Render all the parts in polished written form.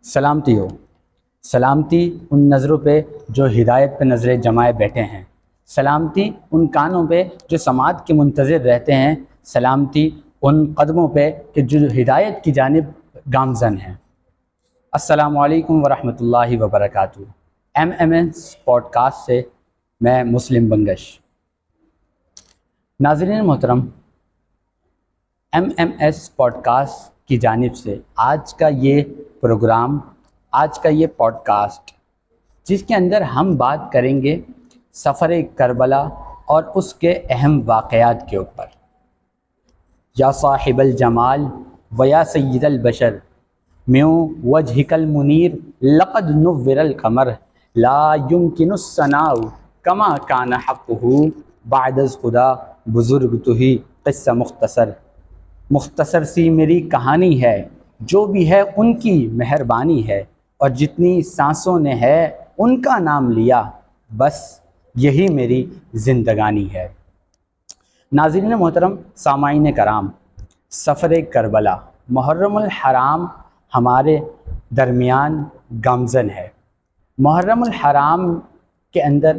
سلامتی ہو۔ سلامتی ان نظروں پہ جو ہدایت پہ نظریں جمائے بیٹھے ہیں، سلامتی ان کانوں پہ جو سماعت کے منتظر رہتے ہیں، سلامتی ان قدموں پہ کہ جو ہدایت کی جانب گامزن ہیں۔ السلام علیکم ورحمۃ اللہ وبرکاتہ۔ ایم ایس پوڈ کاسٹ سے میں مسلم بنگش۔ ناظرین محترم، ایم ایس پوڈ کاسٹ کی جانب سے آج کا یہ پروگرام، آج کا یہ پوڈ کاسٹ، جس کے اندر ہم بات کریں گے سفر کربلا اور اس کے اہم واقعات کے اوپر۔ یا صاحب الجمال و یا سید البشر میوں وجہک المنیر لقد نور القمر لا یمکن الثناء کما کان حقہ بعد از خدا بزرگ تو ہی قصہ مختصر سی میری کہانی ہے، جو بھی ہے ان کی مہربانی ہے، اور جتنی سانسوں نے ہے ان کا نام لیا، بس یہی میری زندگانی ہے۔ ناظرین محترم، سامعین کرام، سفر کربلا محرم الحرام ہمارے درمیان گامزن ہے۔ محرم الحرام کے اندر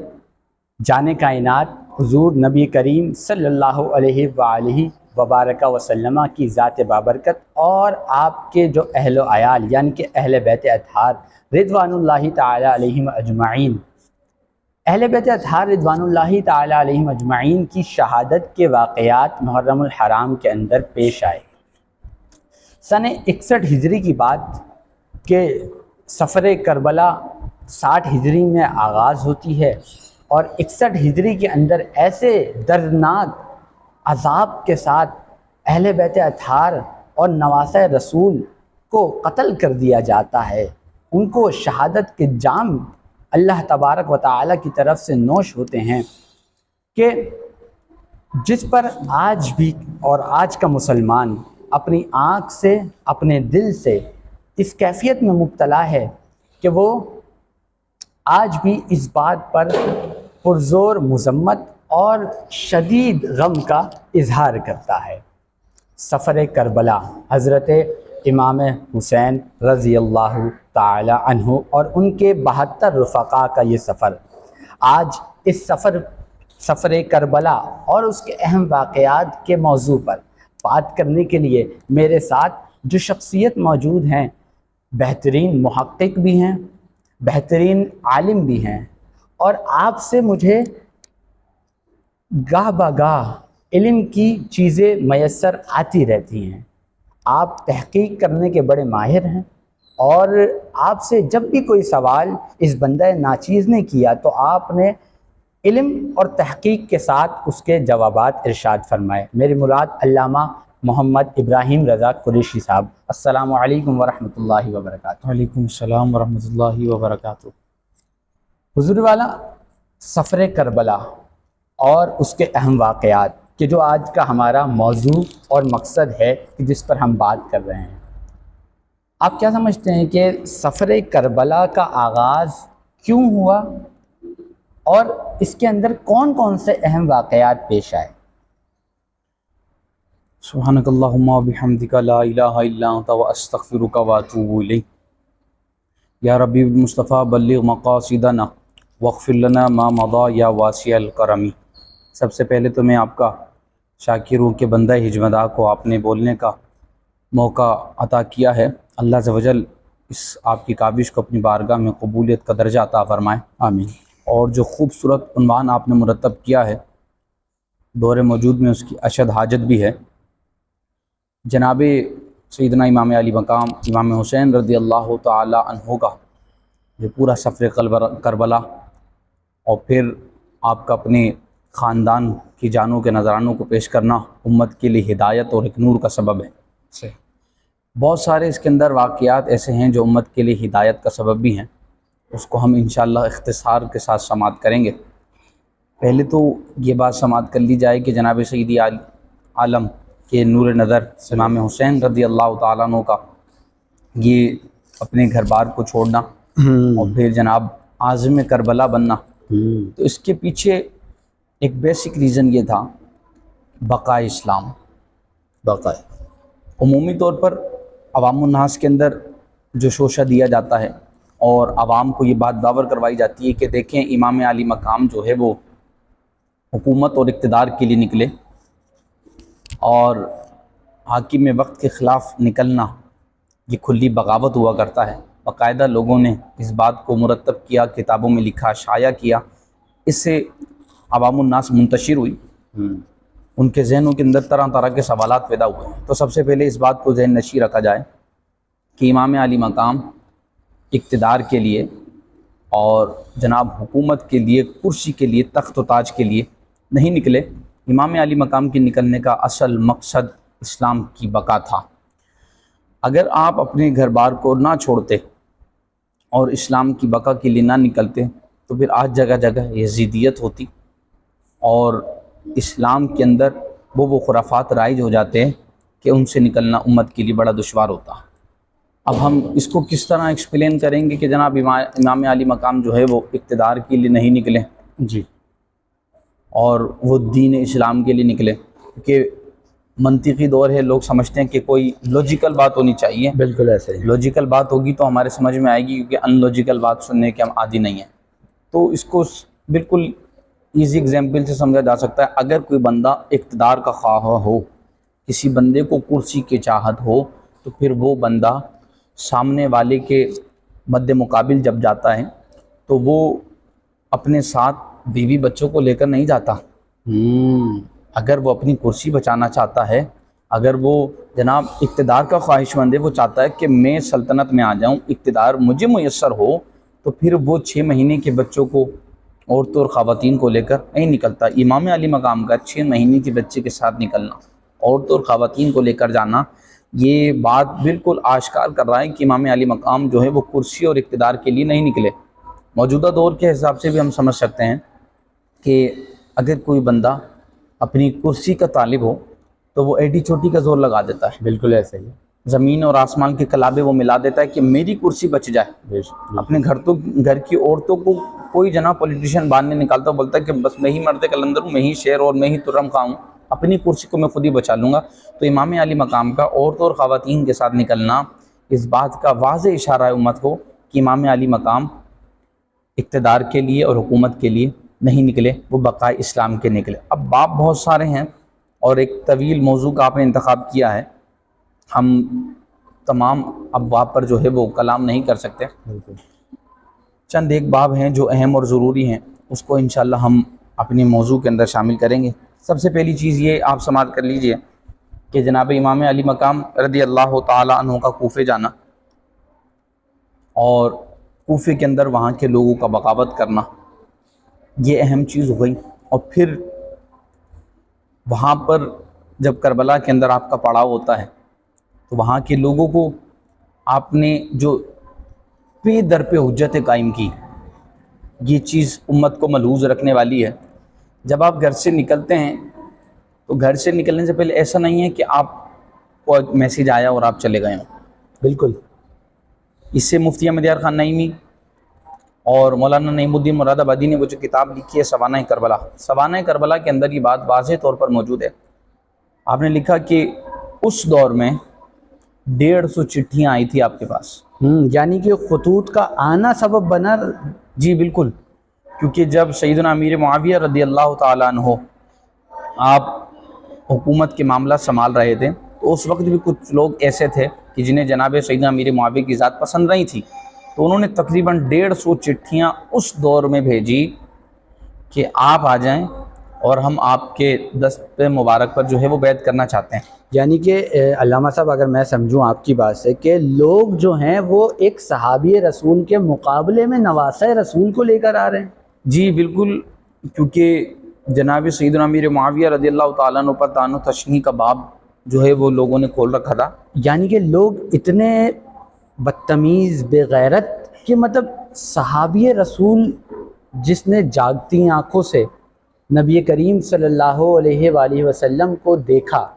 جان کائنات حضور نبی کریم صلی اللہ علیہ وآلہ وبارک وسلم کی ذات بابرکت اور آپ کے جو اہل و عیال یعنی کہ اہل بیت اطہار رضوان اللہ تعالی علیہم اجمعین، اہل بیت اطہار رضوان اللہ تعالی علیہم اجمعین کی شہادت کے واقعات محرم الحرام کے اندر پیش آئے۔ سن 61 ہجری کی بات کہ سفر کربلا 60 ہجری میں آغاز ہوتی ہے، اور 61 ہجری کے اندر ایسے دردناک عذاب کے ساتھ اہل بیت اطہار اور نواسۂ رسول کو قتل کر دیا جاتا ہے۔ ان کو شہادت کے جام اللہ تبارک و تعالی کی طرف سے نوش ہوتے ہیں، کہ جس پر آج بھی اور آج کا مسلمان اپنی آنکھ سے، اپنے دل سے اس کیفیت میں مبتلا ہے کہ وہ آج بھی اس بات پر پرزور مذمت اور شدید غم کا اظہار کرتا ہے۔ سفر کربلا حضرت امام حسین رضی اللہ تعالی عنہ اور ان کے 72 رفقا کا یہ سفر، آج اس سفر کربلا اور اس کے اہم واقعات کے موضوع پر بات کرنے کے لیے میرے ساتھ جو شخصیت موجود ہیں، بہترین محقق بھی ہیں، بہترین عالم بھی ہیں، اور آپ سے مجھے گاہ بگاہ علم کی چیزیں میسر آتی رہتی ہیں۔ آپ تحقیق کرنے کے بڑے ماہر ہیں، اور آپ سے جب بھی کوئی سوال اس بندہ ناچیز نے کیا تو آپ نے علم اور تحقیق کے ساتھ اس کے جوابات ارشاد فرمائے۔ میری مراد علامہ محمد ابراہیم رضا قریشی صاحب۔ السلام علیکم ورحمۃ اللہ وبرکاتہ۔ وعلیکم السلام ورحمۃ اللہ وبرکاتہ۔ حضور والا، سفر کربلا اور اس کے اہم واقعات کہ جو آج کا ہمارا موضوع اور مقصد ہے کہ جس پر ہم بات کر رہے ہیں، آپ کیا سمجھتے ہیں کہ سفر کربلا کا آغاز کیوں ہوا اور اس کے اندر کون کون سے اہم واقعات پیش آئے؟ سبحانک اللہم وبحمدک لا الہ الا انت واستغفرک واتوب الیک۔ یا ربی مصطفیٰ بلغ مقاصدنا واغفر لنا ما مضی یا واسع الکرم۔ سب سے پہلے تو میں آپ کا شاکر ہوں کہ بندہ ہجمدہ کو آپ نے بولنے کا موقع عطا کیا ہے۔ اللہ عز و جل اس آپ کی کاوش کو اپنی بارگاہ میں قبولیت کا درجہ عطا فرمائے، آمین۔ اور جو خوبصورت عنوان آپ نے مرتب کیا ہے، دور موجود میں اس کی اشد حاجت بھی ہے۔ جناب سیدنا امام علی مقام امام حسین رضی اللہ تعالی عنہ کا یہ پورا سفر کربلا، اور پھر آپ کا اپنے خاندان کی جانوں کے نذرانوں کو پیش کرنا امت کے لیے ہدایت اور ایک نور کا سبب ہے۔ بہت سارے اس کے اندر واقعات ایسے ہیں جو امت کے لیے ہدایت کا سبب بھی ہیں، اس کو ہم انشاءاللہ اختصار کے ساتھ سماعت کریں گے۔ پہلے تو یہ بات سماعت کر لی جائے کہ جناب سیدی عالم کے نور نظر امام حسین رضی اللہ تعالیٰ عنہ کا یہ اپنے گھر بار کو چھوڑنا اور پھر جناب عازم کربلا بننا، تو اس کے پیچھے ایک بیسک ریزن یہ تھا بقائے اسلام۔ بقائے عمومی طور پر عوام الناس کے اندر جو شوشہ دیا جاتا ہے اور عوام کو یہ بات باور کروائی جاتی ہے کہ دیکھیں امام علی مقام جو ہے وہ حکومت اور اقتدار کے لیے نکلے، اور حاکم وقت کے خلاف نکلنا یہ کھلی بغاوت ہوا کرتا ہے۔ باقاعدہ لوگوں نے اس بات کو مرتب کیا، کتابوں میں لکھا، شائع کیا، اس سے عوام الناس منتشر ہوئی، ان کے ذہنوں کے اندر طرح طرح کے سوالات پیدا ہوئے۔ تو سب سے پہلے اس بات کو ذہن نشین رکھا جائے کہ امام علی مقام اقتدار کے لیے اور جناب حکومت کے لیے، کرسی کے لیے، تخت و تاج کے لیے نہیں نکلے۔ امام علی مقام کے نکلنے کا اصل مقصد اسلام کی بقا تھا۔ اگر آپ اپنے گھر بار کو نہ چھوڑتے اور اسلام کی بقا کے لیے نہ نکلتے تو پھر آج جگہ جگہ یزیدیت ہوتی اور اسلام کے اندر وہ خرافات رائج ہو جاتے ہیں کہ ان سے نکلنا امت کے لیے بڑا دشوار ہوتا۔ اب ہم اس کو کس طرح ایکسپلین کریں گے کہ جناب امام علی مقام جو ہے وہ اقتدار کے لیے نہیں نکلے جی، اور وہ دین اسلام کے لیے نکلے؟ کیونکہ منطقی دور ہے، لوگ سمجھتے ہیں کہ کوئی لاجیکل بات ہونی چاہیے۔ بالکل ایسے ہی۔ لاجیکل بات ہوگی تو ہمارے سمجھ میں آئے گی، کیونکہ ان لاجیکل بات سننے کے ہم عادی نہیں ہیں۔ تو اس کو بالکل ایزی ایگزامپل سے سمجھا جا سکتا ہے۔ اگر کوئی بندہ اقتدار کا خواہاں ہو، کسی بندے کو کرسی کی چاہت ہو، تو پھر وہ بندہ سامنے والے کے مد مقابل جب جاتا ہے تو وہ اپنے ساتھ بیوی بچوں کو لے کر نہیں جاتا۔ اگر وہ اپنی کرسی بچانا چاہتا ہے، اگر وہ جناب اقتدار کا خواہش مند ہے، وہ چاہتا ہے کہ میں سلطنت میں آ جاؤں، اقتدار مجھے میسر ہو، تو پھر وہ 6 مہینے کے بچوں کو، عورتوں اور خواتین کو لے کر نہیں نکلتا۔ امام علی مقام کا 6 مہینے کے بچے کے ساتھ نکلنا، عورتوں اور خواتین کو لے کر جانا، یہ بات بالکل آشکار کر رہا ہے کہ امام علی مقام جو ہے وہ کرسی اور اقتدار کے لیے نہیں نکلے۔ موجودہ دور کے حساب سے بھی ہم سمجھ سکتے ہیں کہ اگر کوئی بندہ اپنی کرسی کا طالب ہو تو وہ ایڈی چوٹی کا زور لگا دیتا ہے، بالکل ایسے ہی۔ زمین اور آسمان کے کلابے وہ ملا دیتا ہے کہ میری کرسی بچ جائے۔ اپنے گھر کی عورتوں کو کوئی جناب پولیٹیشین باندھنے نکالتا، بولتا ہے کہ بس میں ہی مرد کلندر ہوں، میں ہی شیر اور میں ہی ترم خواہ ہوں، اپنی کرسی کو میں خود ہی بچا لوں گا۔ تو امام علی مقام کا عورتوں اور خواتین کے ساتھ نکلنا اس بات کا واضح اشارہ ہے امت کو کہ امام علی مقام اقتدار کے لیے اور حکومت کے لیے نہیں نکلے، وہ بقائے اسلام کے نکلے۔ اب باب بہت سارے ہیں اور ایک طویل موضوع کا آپ نے انتخاب کیا ہے، ہم تمام ابواب پر جو ہے وہ کلام نہیں کر سکتے۔ چند ایک باب ہیں جو اہم اور ضروری ہیں، اس کو انشاءاللہ ہم اپنے موضوع کے اندر شامل کریں گے۔ سب سے پہلی چیز یہ آپ سماعت کر لیجئے کہ جناب امام علی مقام رضی اللہ تعالی عنہ کا کوفے جانا اور کوفے کے اندر وہاں کے لوگوں کا بغاوت کرنا، یہ اہم چیز ہو گئی۔ اور پھر وہاں پر جب کربلا کے اندر آپ کا پڑاؤ ہوتا ہے تو وہاں کے لوگوں کو آپ نے جو پہ در پہ حجتیں قائم کی، یہ چیز امت کو ملحوظ رکھنے والی ہے۔ جب آپ گھر سے نکلتے ہیں تو گھر سے نکلنے سے پہلے ایسا نہیں ہے کہ آپ کو ایک میسیج آیا اور آپ چلے گئے ہوں۔ بالکل۔ اس سے مفتی احمد یار خان نعیمی اور مولانا نعیم الدین مراد آبادی نے وہ جو کتاب لکھی ہے سوانح کربلا، سوانح کربلا کے اندر یہ بات واضح طور پر موجود ہے۔ آپ نے لکھا کہ اس دور میں 150 چٹھیاں آئی تھی آپ کے پاس۔ یعنی کہ خطوط کا آنا سبب بنا۔ جی بالکل، کیونکہ جب سیدنا امیر معاویہ رضی اللہ تعالیٰ عنہ آپ حکومت کے معاملات سنبھال رہے تھے تو اس وقت بھی کچھ لوگ ایسے تھے کہ جنہیں جناب سیدنا امیر معاویہ کی ذات پسند نہیں تھی، تو انہوں نے تقریباً 150 چٹھیاں اس دور میں بھیجی کہ آپ آ جائیں اور ہم آپ کے دست مبارک پر جو ہے وہ بیعت کرنا چاہتے ہیں۔ یعنی کہ علامہ صاحب اگر میں سمجھوں آپ کی بات سے کہ لوگ جو ہیں وہ ایک صحابی رسول کے مقابلے میں نواسہ رسول کو لے کر آ رہے ہیں۔ جی بالکل، کیونکہ جناب سیدنا امیر معاویہ رضی اللہ تعالیٰ عنہ پر طعن و تشنیع کا باب جو ہے وہ لوگوں نے کھول رکھا تھا۔ یعنی کہ لوگ اتنے بدتمیز، بے غیرت کہ مطلب صحابی رسول جس نے جاگتی آنکھوں سے نبی کریم صلی اللہ علیہ وآلہ وسلم کو دیکھا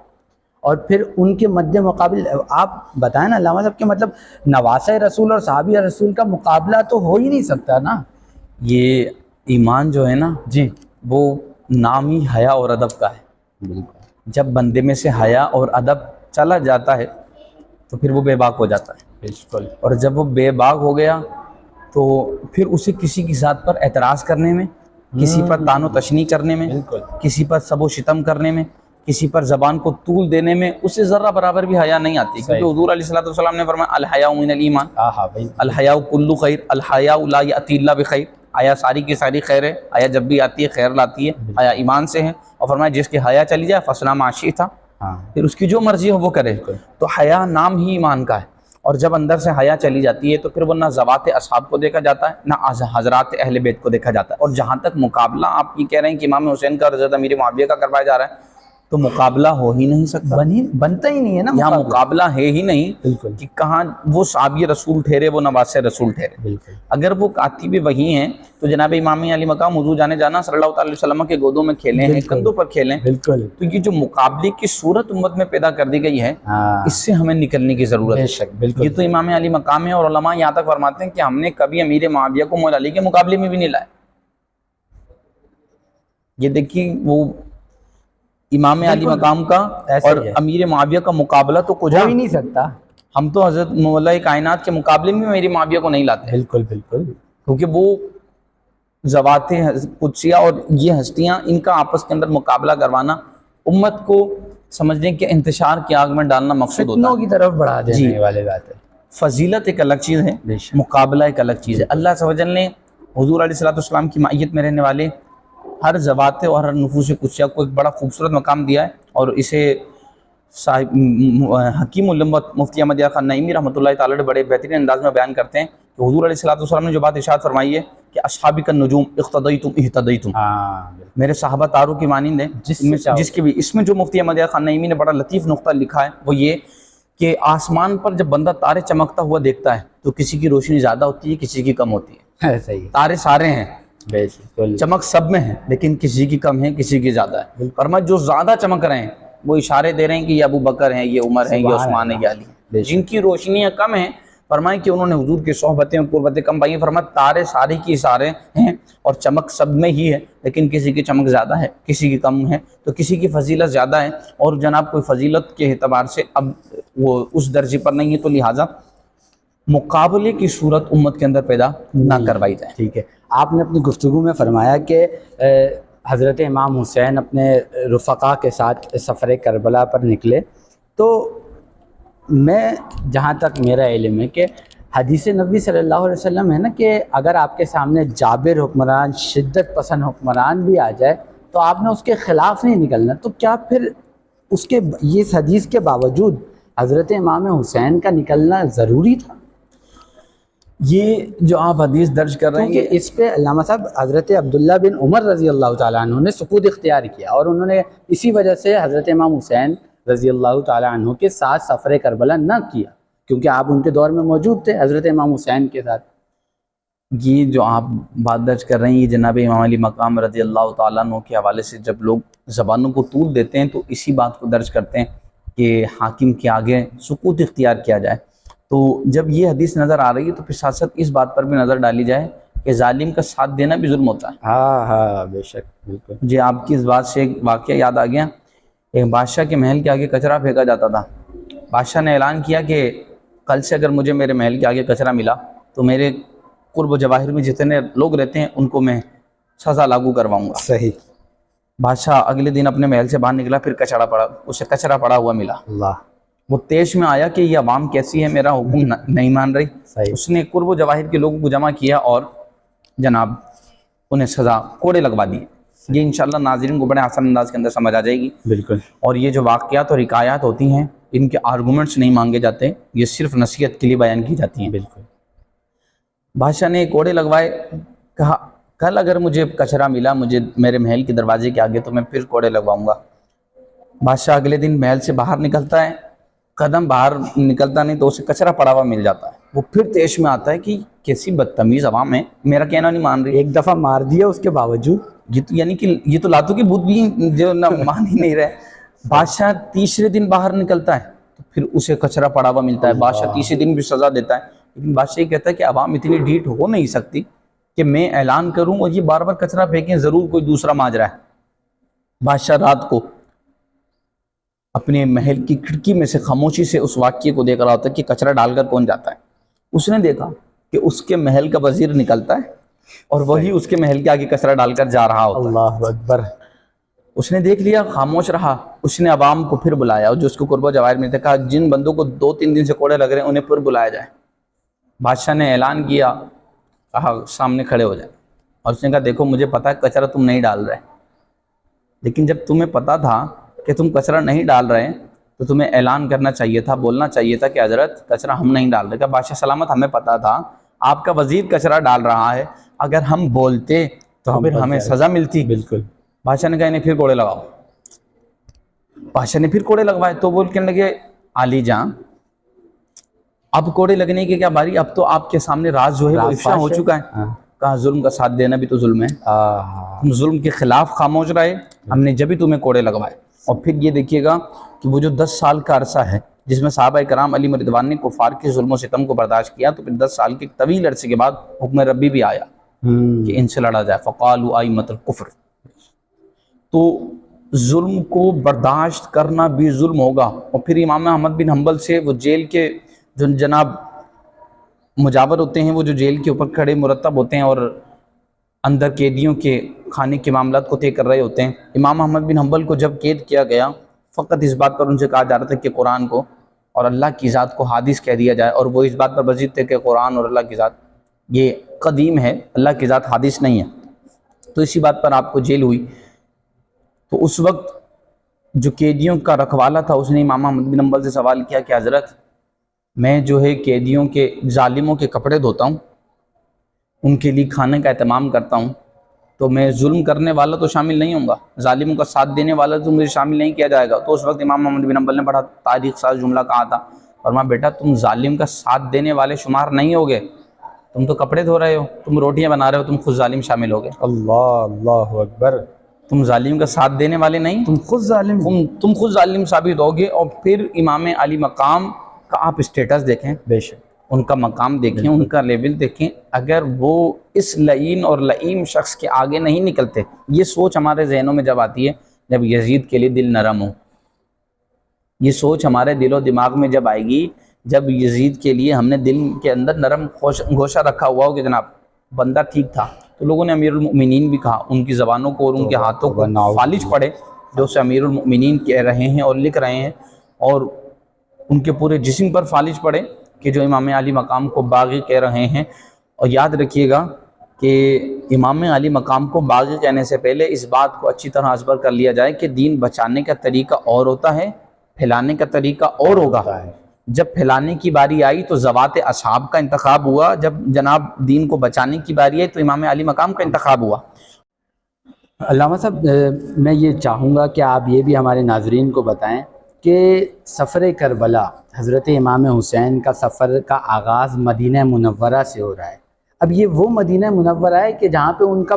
اور پھر ان کے مد مقابل آپ بتائیں نا علامہ صاحب کہ مطلب نواسہ رسول اور صحابی رسول کا مقابلہ تو ہو ہی نہیں سکتا نا۔ یہ ایمان جو ہے نا جی وہ نام ہی حیا اور ادب کا ہے۔ بالکل جب بندے میں سے حیا اور ادب چلا جاتا ہے تو پھر وہ بے باک ہو جاتا ہے۔ بالکل اور جب وہ بے باک ہو گیا تو پھر اسے کسی کی ذات پر اعتراض کرنے میں، کسی پر تان و تشنیع کرنے میں، بالکل کسی پر سب و شتم کرنے میں، کسی پر زبان کو طول دینے میں اسے ذرہ برابر بھی حیا نہیں آتی، کیونکہ حضور علیہ الصلوۃ والسلام نے فرمایا الحیاء من الایمان، ہاں بھائی، الحیاء کل خیر، الحیاء لا یأتی الا بخیر، حیا ساری کی ساری خیر ہے، حیا جب بھی آتی ہے خیر لاتی ہے، حیا ایمان سے ہے، اور فرمایا جس کی حیا چلی جائے فصنع ما شئت، ہاں پھر اس کی جو مرضی ہو وہ کرے۔ تو حیا نام ہی ایمان کا ہے، اور جب اندر سے حیا چلی جاتی ہے تو پھر وہ نہ ذوات اصحاب کو دیکھا جاتا ہے نہ حضرات اہل بیت کو دیکھا جاتا ہے۔ اور جہاں تک مقابلہ آپ یہ کہہ رہے ہیں کہ امام حسین کا اور حضرت امیر معاویہ کا کروایا جا رہا ہے، تو مقابلہ ہو ہی نہیں سکتا، بنتا ہی نہیں ہے نا یہاں مقابلہ۔ مقابلہ ہے ہی نہیں بالکل کہ کہاں وہ صحابی رسول ٹھہرے، وہ نواسے رسول ٹھہرے۔ بالکل اگر وہ کاتب وحی ہیں تو جناب امام علی مقام حضور جانے جانا صلی اللہ تعالی وسلم کے گودوں میں کھیلے ہیں، بالکل کندھوں پر کھیلیں، بالکل تو یہ جو مقابلے کی صورت امت میں پیدا کر دی گئی ہے، ہاں اس سے ہمیں نکلنے کی ضرورت بے ہے۔ شک بالکل یہ تو امام علی مقام ہے، اور علماء یہاں تک فرماتے ہیں کہ ہم نے کبھی امیر معاویہ کو مولا علی کے مقابلے میں بھی نہیں لائے۔ یہ دیکھیے وہ امام علی بالکل مقام کا ایسا اور ہی ہے، امیر معاویہ کا مقابلہ تو کجا، ہو ہی نہیں سکتا۔ ہم تو حضرت مولا کائنات کے مقابلے میں امیر معاویہ کو نہیں لاتے، بالکل بالکل کیونکہ وہ ذوات قدسیہ اور یہ ہستیاں، ان کا آپس کے اندر مقابلہ کروانا امت کو سمجھنے کے انتشار کی آگ میں ڈالنا مقصود ہوتا فتنوں ہے۔ کی طرف بڑھا جی، دینے والے بات ہے۔ فضیلت ایک الگ چیز ہے، بے شک مقابلہ ایک الگ چیز ہے۔ بالکل اللہ عز و جل نے حضور علیہ الصلوۃ والسلام کی معیت میں رہنے والے ہر ذوات اور ہر نفوس قدسیہ کو ایک بڑا خوبصورت مقام دیا ہے، اور اسے صاحب حکیم الامت مفتی احمد یار خان نعیمی رحمۃ اللہ تعالی بڑے بہترین انداز میں بیان کرتے ہیں کہ حضور علیہ الصلوۃ والسلام نے جو بات ارشاد فرمائی ہے کہ اصحابی النجوم اقتدیتم اہتدیتم، ہاں بالکل، میرے صحابہ تاروں کی مانند ہیں، ان میں چاہو جس کے بھی اس میں جو مفتی احمد یار خان نعیمی نے بڑا لطیف نقطہ لکھا ہے وہ یہ کہ آسمان پر جب بندہ تارے چمکتا ہوا دیکھتا ہے تو کسی کی روشنی زیادہ ہوتی ہے، کسی کی کم ہوتی ہے، ایسا ہی ہے، تارے سارے ہیں، بے شک چمک سب میں ہے، لیکن کسی کی کم ہے کسی کی زیادہ ہے۔ بالکل، فرمایا جو زیادہ چمک رہے ہیں وہ اشارے دے رہے ہیں کہ یہ ابو بکر ہیں، یہ عمر ہیں، یہ سبحان عثمان ہیں، اللہ، یہ علی بے ہیں۔ جن شک کی روشنیاں کم ہیں فرمائیں کہ انہوں نے حضور کی صحبتیں اور قربتیں کم پائی ہیں۔ فرمایا تارے سارے کی سارے ہیں اور چمک سب میں ہی ہے، لیکن کسی کی چمک زیادہ ہے کسی کی کم ہے، تو کسی کی فضیلت زیادہ ہے اور جناب کوئی فضیلت کے اعتبار سے اب وہ اس درجے پر نہیں ہے، تو لہٰذا مقابلے کی صورت امت کے اندر پیدا نہ کروائی جائے۔ ٹھیک ہے، آپ نے اپنی گفتگو میں فرمایا کہ حضرت امام حسین اپنے رفقا کے ساتھ سفر کربلا پر نکلے، تو میں جہاں تک میرا علم ہے کہ حدیث نبی صلی اللہ علیہ وسلم ہے نا کہ اگر آپ کے سامنے جابر حکمران، شدت پسند حکمران بھی آ جائے تو آپ نے اس کے خلاف نہیں نکلنا، تو کیا پھر اس کے اس حدیث کے باوجود حضرت امام حسین کا نکلنا ضروری تھا؟ یہ جو آپ حدیث درج کر رہے ہیں کیونکہ اس پہ علامہ صاحب حضرت عبداللہ بن عمر رضی اللہ تعالیٰ عنہ نے سکوت اختیار کیا، اور انہوں نے اسی وجہ سے حضرت امام حسین رضی اللہ تعالیٰ عنہ کے ساتھ سفر کربلا نہ کیا، کیونکہ آپ ان کے دور میں موجود تھے حضرت امام حسین کے ساتھ۔ یہ جو آپ بات درج کر رہے ہیں یہ جناب امام علی مقام رضی اللہ تعالیٰ عنہ کے حوالے سے جب لوگ زبانوں کو طول دیتے ہیں تو اسی بات کو درج کرتے ہیں کہ حاکم کے آگے سکوت اختیار کیا جائے۔ تو جب یہ حدیث نظر آ رہی ہے تو پھر ساتھ ساتھ اس بات پر بھی نظر ڈالی جائے کہ ظالم کا ساتھ دینا بھی ظلم ہوتا ہے۔ ہاں بے شک بالکل، مجھے آپ کی اس بات سے ایک واقعہ یاد آ گیا۔ ایک بادشاہ کے محل کے آگے کچرا پھینکا جاتا تھا۔ بادشاہ نے اعلان کیا کہ کل سے اگر مجھے میرے محل کے آگے کچرا ملا تو میرے قرب و جواہر میں جتنے لوگ رہتے ہیں ان کو میں سزا لاگو کرواؤں گا۔ صحیح، بادشاہ اگلے دن اپنے محل سے باہر نکلا، پھر اسے کچرا پڑا ہوا ملا۔ اللہ، وہ تیش میں آیا کہ یہ عوام کیسی ہے، میرا حکم نہیں مان رہی۔ صحیح، اس نے قرب و جواہر کے لوگوں کو جمع کیا اور جناب انہیں سزا کوڑے لگوا دیے۔ یہ انشاءاللہ ناظرین کو بڑے آسان انداز کے اندر سمجھ آ جائے گی، بالکل اور یہ جو واقعات اور حکایات ہوتی ہیں ان کے آرگومنٹس نہیں مانگے جاتے، یہ صرف نصیحت کے لیے بیان کی جاتی ہیں۔ بالکل، بادشاہ نے کوڑے لگوائے، کہا کل اگر مجھے کچرا ملا مجھے میرے محل کے دروازے کے آگے تو میں پھر کوڑے لگواؤں گا۔ بادشاہ اگلے دن محل سے باہر نکلتا ہے، قدم باہر نکلتا نہیں تو اسے کچرا پڑا ہوا مل جاتا ہے۔ وہ پھر تیش میں آتا ہے کہ کیسی بدتمیز عوام ہے، میرا کہنا نہیں مان رہی۔ ایک دفعہ مار دیا اس کے باوجود، یہ تو یعنی کہ یہ تو لاتوں کے بھوت بھی ہیں جو نہ مان ہی نہیں رہے۔ بادشاہ تیسرے دن باہر نکلتا ہے تو پھر اسے کچرا پڑا ہوا ملتا ہے۔ بادشاہ تیسرے دن بھی سزا دیتا ہے، لیکن بادشاہ یہ کہتا ہے کہ عوام اتنی ڈھیٹ ہو نہیں سکتی کہ میں اعلان کروں اور یہ بار بار کچرا پھینکیں، ضرور کوئی دوسرا ماجرا ہے۔ بادشاہ رات کو اپنے محل کی کھڑکی میں سے خاموشی سے اس واقعے کو دیکھ رہا ہوتا ہے کہ کچرا ڈال کر کون جاتا ہے۔ اس نے دیکھا کہ اس کے محل کا وزیر نکلتا ہے اور وہی اس کے محل کے آگے کچرا ڈال کر جا رہا ہوتا ہے۔ اللہ اکبر۔ اس نے دیکھ لیا، خاموش رہا۔ اس نے عوام کو پھر بلایا، اور جو اس کو قرب و جوائر میں کہا جن بندوں کو 2-3 دن سے کوڑے لگ رہے ہیں انہیں پھر بلایا جائے۔ بادشاہ نے اعلان کیا، کہا سامنے کھڑے ہو جائے، اور اس نے کہا دیکھو مجھے پتا ہے کچرا تم نہیں ڈال رہے، لیکن جب تمہیں پتا تھا کہ تم کچرا نہیں ڈال رہے تو تمہیں اعلان کرنا چاہیے تھا، بولنا چاہیے تھا کہ حضرت کچرا ہم نہیں ڈال رہے۔ کہ بادشاہ سلامت ہمیں پتا تھا آپ کا وزیر کچرا ڈال رہا ہے، اگر ہم بولتے تو پھر ہمیں سزا ملتی۔ بالکل۔ بادشاہ نے کہا انہیں پھر کوڑے لگاؤ۔ بادشاہ نے پھر کوڑے لگوائے تو وہ کہنے لگے عالی جان اب کوڑے لگنے کی کیا باری، اب تو آپ کے سامنے راز جو ہے وہ افشا ہو چکا ہے۔ کہا ظلم کا ساتھ دینا بھی تو ظلم ہے، تم ظلم کے خلاف خاموش رہے، ہم نے جبھی تمہیں کوڑے لگوائے۔ اور پھر یہ دیکھیے گا کہ وہ جو 10 سال کا عرصہ ہے جس میں صحابہ کرام علی رضوان نے کفار کے ظلم و ستم کو برداشت کیا، تو پھر 10 سال کے طویل عرصے کے بعد حکم ربی بھی آیا کہ ان سے لڑا جائے، فقالوا آئمۃ الکفر۔ تو ظلم کو برداشت کرنا بھی ظلم ہوگا۔ اور پھر امام احمد بن حنبل سے وہ جیل کے جو جناب مجاور ہوتے ہیں، وہ جو جیل کے اوپر کھڑے مرتب ہوتے ہیں اور اندر قیدیوں کے کھانے کے معاملات کو طے کر رہے ہوتے ہیں، امام احمد بن حنبل کو جب قید کیا گیا فقط اس بات پر ان سے کہا جا رہا تھا کہ قرآن کو اور اللہ کی ذات کو حادث کہہ دیا جائے، اور وہ اس بات پر بزید تھے کہ قرآن اور اللہ کی ذات یہ قدیم ہے، اللہ کی ذات حادث نہیں ہے۔ تو اسی بات پر آپ کو جیل ہوئی۔ تو اس وقت جو قیدیوں کا رکھوالا تھا اس نے امام احمد بن حنبل سے سوال کیا کہ حضرت میں جو ہے قیدیوں کے ظالموں کے کپڑے دھوتا ہوں، ان کے لیے کھانے کا اہتمام کرتا ہوں، تو میں ظلم کرنے والا تو شامل نہیں ہوں گا، ظالموں کا ساتھ دینے والا تو مجھے شامل نہیں کیا جائے گا۔ تو اس وقت امام احمد بن حنبل نے بڑا تاریخ ساز جملہ کہا تھا، فرمایا بیٹا تم ظالم کا ساتھ دینے والے شمار نہیں ہوگے، تم تو کپڑے دھو رہے ہو، تم روٹیاں بنا رہے ہو، تم خود ظالم شامل ہوگے۔ اللہ اکبر۔ تم ظالم کا ساتھ دینے والے نہیں، تم خود ظالم، تم خود ظالم ثابت ہوگے۔ اور پھر امام علی مقام کا آپ اسٹیٹس دیکھیں، بے شک ان کا مقام دیکھیں، ان کا لیول دیکھیں، اگر وہ اس لعین اور لئیم شخص کے آگے نہیں نکلتے۔ یہ سوچ ہمارے ذہنوں میں جب آتی ہے جب یزید کے لیے دل نرم ہو، یہ سوچ ہمارے دل و دماغ میں جب آئے گی جب یزید کے لیے ہم نے دل کے اندر نرم گوشہ رکھا ہوا ہو کہ جناب بندہ ٹھیک تھا، تو لوگوں نے امیر المؤمنین بھی کہا، ان کی زبانوں کو اور ان کے ہاتھوں کو فالج پڑے جو اسے امیر المؤمنین کہہ رہے ہیں اور لکھ رہے ہیں، اور ان کے پورے جسم پر فالج پڑے کہ جو امام علی مقام کو باغی کہہ رہے ہیں۔ اور یاد رکھیے گا کہ امام علی مقام کو باغی کہنے سے پہلے اس بات کو اچھی طرح ازبر کر لیا جائے کہ دین بچانے کا طریقہ اور ہوتا ہے، پھیلانے کا طریقہ اور ہوگا۔ جب پھیلانے کی باری آئی تو ذوات اصحاب کا انتخاب ہوا، جب جناب دین کو بچانے کی باری آئی تو امام علی مقام کا انتخاب ہوا۔ علامہ صاحب میں یہ چاہوں گا کہ آپ یہ بھی ہمارے ناظرین کو بتائیں کہ سفر کربلا، حضرت امام حسین کا سفر کا آغاز مدینہ منورہ سے ہو رہا ہے۔ اب یہ وہ مدینہ منورہ ہے کہ جہاں پہ ان کا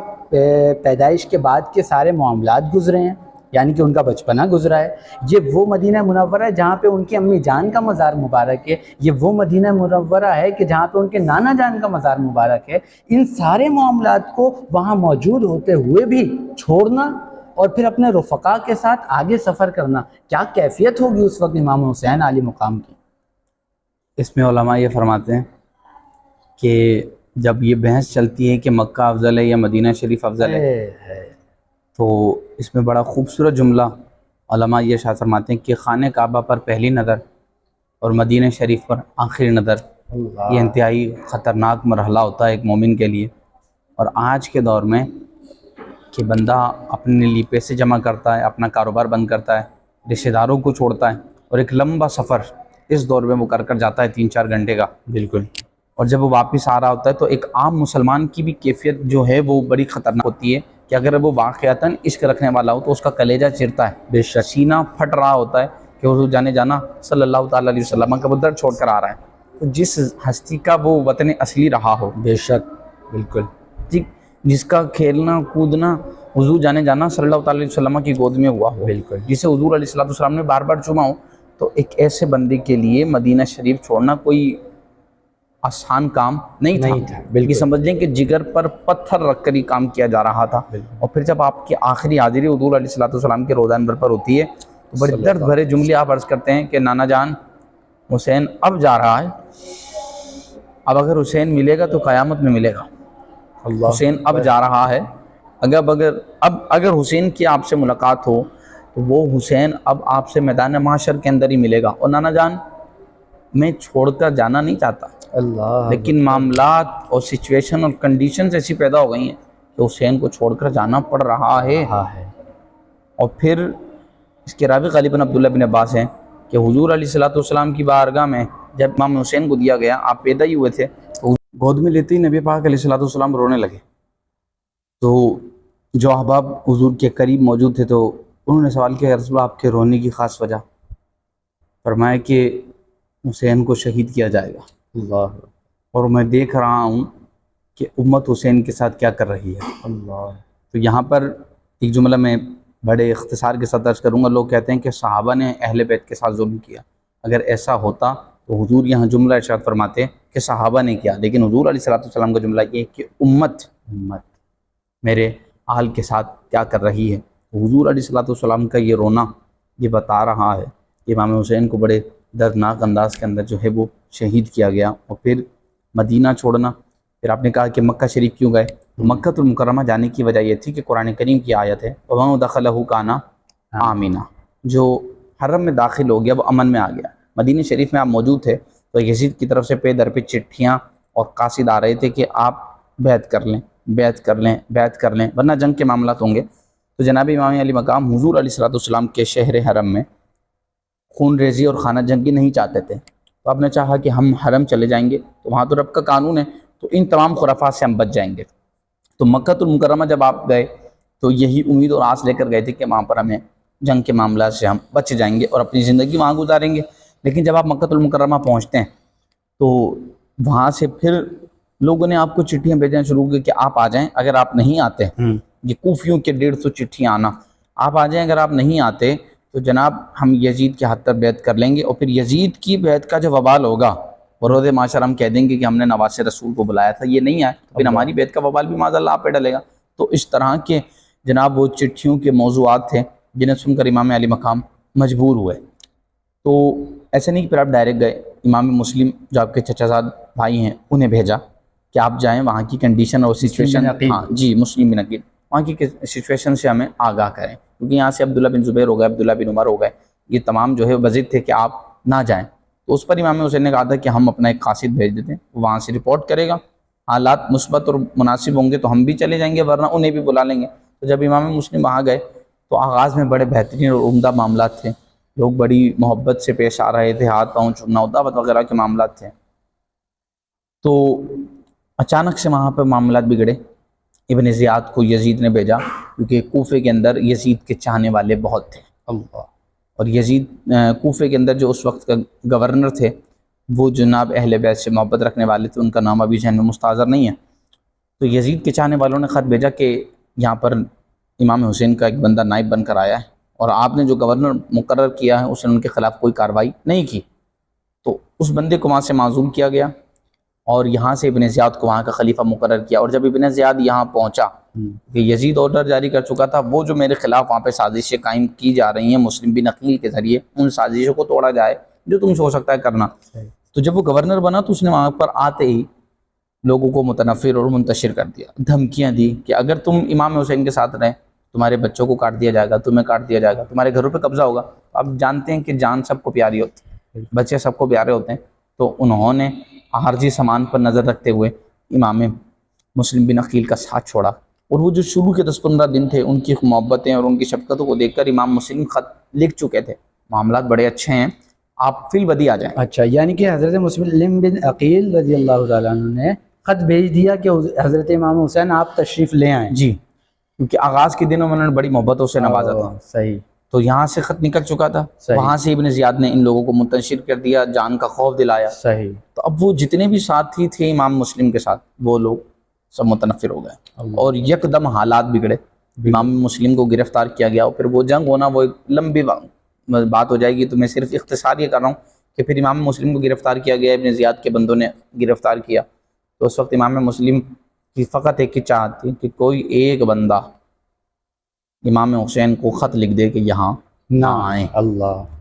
پیدائش کے بعد کے سارے معاملات گزرے ہیں، یعنی کہ ان کا بچپنا گزرا ہے۔ یہ وہ مدینہ منورہ ہے جہاں پہ ان کی امی جان کا مزار مبارک ہے۔ یہ وہ مدینہ منورہ ہے کہ جہاں پہ ان کے نانا جان کا مزار مبارک ہے۔ ان سارے معاملات کو وہاں موجود ہوتے ہوئے بھی چھوڑنا اور پھر اپنے رفقا کے ساتھ آگے سفر کرنا، کیا کیفیت ہوگی اس وقت امام حسین علی مقام کی؟ اس میں علماء یہ فرماتے ہیں کہ جب یہ بحث چلتی ہے کہ مکہ افضل ہے یا مدینہ شریف افضل ہے، تو اس میں بڑا خوبصورت جملہ علماء یہ ارشاد فرماتے ہیں کہ خانہ کعبہ پر پہلی نظر اور مدینہ شریف پر آخری نظر یہ انتہائی خطرناک مرحلہ ہوتا ہے ایک مومن کے لیے۔ اور آج کے دور میں کہ بندہ اپنے لیے پیسے جمع کرتا ہے، اپنا کاروبار بند کرتا ہے، رشتہ داروں کو چھوڑتا ہے، اور ایک لمبا سفر اس دور میں وہ کر جاتا ہے 3-4 گھنٹے کا، بالکل، اور جب وہ واپس آ رہا ہوتا ہے تو ایک عام مسلمان کی بھی کیفیت جو ہے وہ بڑی خطرناک ہوتی ہے کہ اگر وہ واقعتاً عشق رکھنے والا ہو تو اس کا کلیجہ چرتا ہے، بے شک، سینہ پھٹ رہا ہوتا ہے کہ حضور جانا صلی اللہ تعالیٰ علیہ وسلم کا وہ در چھوڑ کر آ رہا ہے۔ تو جس ہستی کا وہ وطن اصلی رہا ہو، بے شک، بالکل، جس کا کھیلنا کودنا حضور جانا صلی اللہ تعالیٰ علیہ وسلم کی گود میں ہوا ہو، بالکل، جسے حضور علیہ السلام نے بار بار چوما ہو، تو ایک ایسے بندے کے لیے مدینہ شریف چھوڑنا کوئی آسان کام نہیں تھا۔ یہ سمجھ لیں کہ جگر پر پتھر رکھ کر ہی کام کیا جا رہا تھا۔ اور پھر جب آپ کی آخری حاضری حضور علیہ السلام کے روضہ انور پر ہوتی ہے تو بڑے درد بھرے جملے آپ عرض کرتے ہیں کہ نانا جان حسین اب جا رہا ہے، اب اگر حسین ملے گا تو قیامت میں ملے گا، حسین اب جا رہا ہے، اگر حسین کی آپ سے ملاقات ہو تو وہ حسین اب آپ سے میدان محشر کے اندر ہی ملے گا۔ اور نانا جان میں چھوڑ کر جانا نہیں چاہتا، اللہ لیکن معاملات اور سچویشن اور کنڈیشنز ایسی پیدا ہو گئی ہیں کہ حسین کو چھوڑ کر جانا پڑ رہا ہے۔ اور پھر اس کے راوی غالباً عبداللہ بن عباس ہیں کہ حضور علیہ الصلوۃ والسلام کی بارگاہ میں جب امام حسین کو دیا گیا، آپ پیدا ہی ہوئے تھے، تو گود میں لیتے ہی نبی پاک علیہ الصلوۃ والسلام رونے لگے۔ تو جو احباب حضور کے قریب موجود تھے تو انہوں نے سوال کیا، یا رسول اللہ آپ کے رونے کی خاص وجہ؟ فرمایا کہ حسین کو شہید کیا جائے گا، اللہ، اور میں دیکھ رہا ہوں کہ امت حسین کے ساتھ کیا کر رہی ہے۔ اللہ، تو یہاں پر ایک جملہ میں بڑے اختصار کے ساتھ عرض کروں گا۔ لوگ کہتے ہیں کہ صحابہ نے اہل بیت کے ساتھ ظلم کیا، اگر ایسا ہوتا تو حضور یہاں جملہ ارشاد فرماتے کہ صحابہ نے کیا، لیکن حضور علیہ الصلوۃ والسلام کا جملہ یہ ہے کہ امت میرے اہل کے ساتھ کیا کر رہی ہے۔ حضور علیہ الصلوۃ والسلام کا یہ رونا یہ بتا رہا ہے کہ امام حسین کو بڑے دردناک انداز کے اندر جو ہے وہ شہید کیا گیا۔ اور پھر مدینہ چھوڑنا، پھر آپ نے کہا کہ مکہ شریف کیوں گئے؟ تو مکہ المکرمہ جانے کی وجہ یہ تھی کہ قرآن کریم کی آیت ہے وَمَن دَخَلَهُ كَانَ آمِنًا، جو حرم میں داخل ہو گیا وہ امن میں آ گیا۔ مدینہ شریف میں آپ موجود تھے تو یزید کی طرف سے پہ در پہ چٹھیاں اور قاصد آ رہے تھے کہ آپ بیعت کر لیں، بیعت کر لیں، بیعت کر لیں، ورنہ جنگ کے معاملات ہوں گے۔ تو جناب امام علی مقام حضور علیہ الصلوۃ والسلام کے شہر حرم میں خون ریزی اور خانہ جنگی نہیں چاہتے تھے، تو آپ نے چاہا کہ ہم حرم چلے جائیں گے، تو وہاں تو رب کا قانون ہے، تو ان تمام خرافات سے ہم بچ جائیں گے۔ تو مکہ المکرمہ جب آپ گئے تو یہی امید اور آس لے کر گئے تھے کہ وہاں پر ہمیں جنگ کے معاملات سے ہم بچ جائیں گے اور اپنی زندگی وہاں گزاریں گے۔ لیکن جب آپ مکہ المکرمہ پہنچتے ہیں تو وہاں سے پھر لوگوں نے آپ کو چٹھیاں بھیجنا شروع کی کہ آپ آ جائیں، اگر آپ نہیں آتے، یہ کوفیوں کے 150 چٹھیاں آنا، آپ آ جائیں، اگر آپ نہیں آتے تو جناب ہم یزید کے ہاتھ پر بیعت کر لیں گے، اور پھر یزید کی بیعت کا جو وبال ہوگا بروز معاشر ہم کہہ دیں گے کہ ہم نے نواز رسول کو بلایا تھا، یہ نہیں آئے، تو پھر ہماری بیعت کا وبال بھی معاذ اللہ آپ پہ ڈلے گا۔ تو اس طرح کے جناب وہ چٹھیوں کے موضوعات تھے جنہیں سن کر امام علی مقام مجبور ہوئے۔ تو ایسے نہیں کہ پھر آپ ڈائریکٹ گئے، امام مسلم جو آپ کے چچا زاد بھائی ہیں انہیں بھیجا کہ آپ جائیں، وہاں کی کنڈیشن اور سچویشن، ہاں جی، مسلم بن عقیل، وہاں کی سچویشن سے ہمیں آگاہ کریں، کیونکہ یہاں سے عبداللہ بن زبیر ہو گئے، عبداللہ بن عمر ہو گئے، یہ تمام جو ہے وزیر تھے کہ آپ نہ جائیں۔ تو اس پر امام حسین نے کہا تھا کہ ہم اپنا ایک قاصد بھیج دیتے ہیں، وہ وہاں سے رپورٹ کرے گا، حالات مثبت اور مناسب ہوں گے تو ہم بھی چلے جائیں گے، ورنہ انہیں بھی بلا لیں گے۔ تو جب امام مسلم وہاں گئے تو آغاز میں بڑے بہترین اور عمدہ معاملات تھے، لوگ بڑی محبت سے پیش آ رہے تھے، ہاتھ پاؤں چھونا، دعوت وغیرہ کے معاملات تھے۔ تو اچانک سے وہاں پہ معاملات بگڑے، ابن زیاد کو یزید نے بھیجا، کیونکہ کوفے کے اندر یزید کے چاہنے والے بہت تھے، اور یزید کوفے کے اندر جو اس وقت کا گورنر تھے وہ جناب اہل بیت سے محبت رکھنے والے تھے، ان کا نام ابھی ذہن میں مستحضر نہیں ہے۔ تو یزید کے چاہنے والوں نے خط بھیجا کہ یہاں پر امام حسین کا ایک بندہ نائب بن کر آیا ہے، اور آپ نے جو گورنر مقرر کیا ہے اس نے ان کے خلاف کوئی کارروائی نہیں کی۔ تو اس بندے کو وہاں سے معزول کیا گیا، اور یہاں سے ابن زیاد کو وہاں کا خلیفہ مقرر کیا۔ اور جب ابن زیاد یہاں پہنچا کہ یزید آرڈر جاری کر چکا تھا، وہ جو میرے خلاف وہاں پہ سازشیں قائم کی جا رہی ہیں مسلم بن عقیل کے ذریعے، ان سازشوں کو توڑا جائے، جو تم سے ہو سکتا ہے کرنا۔ تو جب وہ گورنر بنا تو اس نے وہاں پر آتے ہی لوگوں کو متنفر اور منتشر کر دیا، دھمکیاں دی کہ اگر تم امام حسین کے ساتھ رہیں تمہارے بچوں کو کاٹ دیا جائے گا، تمہیں کاٹ دیا جائے گا، تمہارے گھروں پہ قبضہ ہوگا۔ آپ جانتے ہیں کہ جان سب کو پیاری ہوتی ہے، بچے سب کو پیارے ہوتے ہیں، تو انہوں نے عارضی سامان پر نظر رکھتے ہوئے امام مسلم بن عقیل کا ساتھ چھوڑا۔ اور وہ جو شروع کے 10-15 دن تھے ان کی محبتیں اور ان کی شفقتوں کو دیکھ کر امام مسلم خط لکھ چکے تھے، معاملات بڑے اچھے ہیں، آپ فی البدی آ جائیں۔ اچھا، یعنی کہ حضرت مسلم بن عقیل رضی اللہ تعالیٰ عنہ نے خط بھیج دیا کہ حضرت امام حسین آپ تشریف لے آئیں۔ جی، کیونکہ آغاز کے دنوں میں انہوں نے بڑی محبتوں سے نوازا تھا، صحیح، تو یہاں سے خط نکل چکا تھا، وہاں سے ابن زیاد نے ان لوگوں کو منتشر کر دیا، جان کا خوف دلایا۔ صحیح، تو اب وہ جتنے بھی ساتھی تھے امام مسلم کے ساتھ وہ لوگ سب متنفر ہو گئے، اور یکدم حالات بگڑے، امام مسلم کو گرفتار کیا گیا۔ اور پھر وہ جنگ ہونا وہ ایک لمبی بات ہو جائے گی، تو میں صرف اختصار یہ کر رہا ہوں کہ پھر امام مسلم کو گرفتار کیا گیا، ابن زیاد کے بندوں نے گرفتار کیا۔ تو اس وقت امام مسلم کی فقط ایک ہی چاہت تھی کہ کوئی ایک بندہ امام حسین کو خط لکھ دے کہ یہاں نہ آئیں۔ اللہ